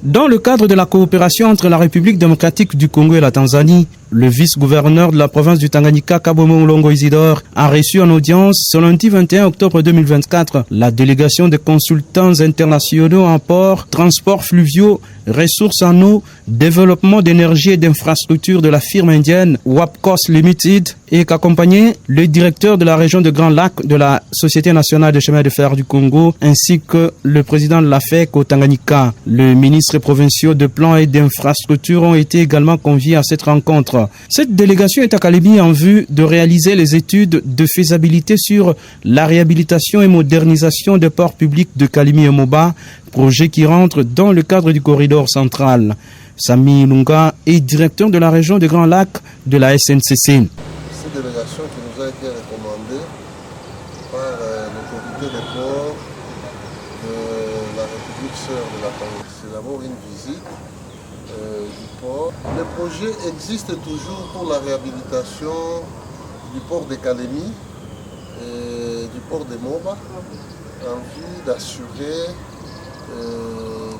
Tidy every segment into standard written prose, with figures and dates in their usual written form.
Dans le cadre de la coopération entre la République démocratique du Congo et la Tanzanie, le vice-gouverneur de la province du Tanganyika, Kabomo Longo Isidore, a reçu en audience ce lundi 21 octobre 2024 la délégation des consultants internationaux en port, transports fluviaux, ressources en eau, développement d'énergie et d'infrastructures de la firme indienne Wapcos Limited et qu'accompagnait le directeur de la région de Grand Lac de la Société nationale de chemin de fer du Congo ainsi que le président de la FEC au Tanganyika. Le ministre provinciaux de plan et d'infrastructures ont été également conviés à cette rencontre. Cette délégation est à Kalemi en vue de réaliser les études de faisabilité sur la réhabilitation et modernisation des ports publics de Kalemi et Moba, projet qui rentre dans le cadre du corridor central. Sami Lunga est directeur de la région de Grand Lac de la SNCC. Cette délégation qui nous a été recommandée par l'autorité des ports de la République sœur de la Tanzanie. C'est d'abord une visite du port. Le projet existe toujours pour la réhabilitation du port de Kalemi et du port de Moba en vue d'assurer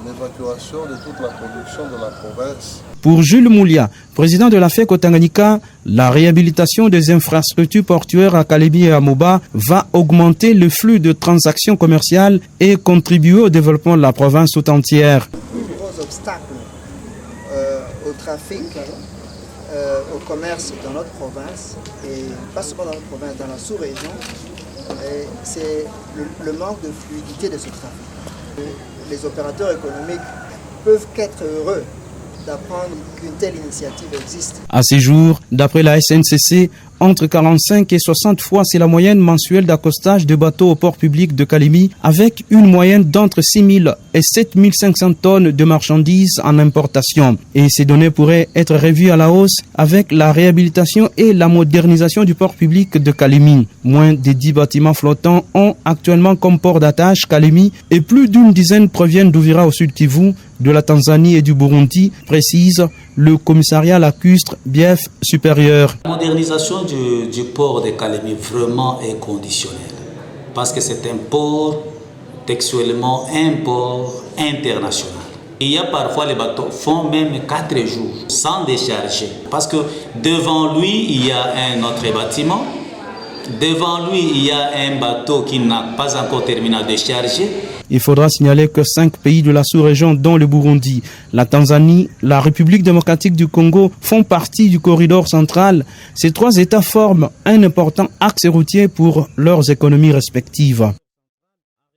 l'évacuation de toute la production de la province. Pour Jules Moulia, président de la FEC au Tanganyika, la réhabilitation des infrastructures portuaires à Kalemi et à Moba va augmenter le flux de transactions commerciales et contribuer au développement de la province tout entière. Les gros obstacles au trafic, au commerce dans notre province, et pas seulement dans notre province, dans la sous-région, c'est le manque de fluidité de ce trafic. Les opérateurs économiques peuvent qu'être heureux d'apprendre qu'une telle initiative existe. À ces jours, d'après la SNCC, entre 45 et 60 fois, c'est la moyenne mensuelle d'accostage de bateaux au port public de Kalemi, avec une moyenne d'entre 6 000 et 7 500 tonnes de marchandises en importation. Et ces données pourraient être revues à la hausse avec la réhabilitation et la modernisation du port public de Kalemi. Moins de 10 bâtiments flottants ont actuellement comme port d'attache Kalemi et plus d'une dizaine proviennent d'Uvira au sud Kivu, de la Tanzanie et du Burundi, précise le commissariat lacustre Bief supérieur. La modernisation du port de Kalemi vraiment est conditionnelle parce que c'est un port textuellement un port international. Il y a parfois les bateaux font même 4 jours sans décharger parce que devant lui il y a un autre bâtiment, devant lui il y a un bateau qui n'a pas encore terminé de décharger. Il faudra signaler que 5 pays de la sous-région, dont le Burundi, la Tanzanie, la République démocratique du Congo, font partie du corridor central. Ces 3 États forment un important axe routier pour leurs économies respectives.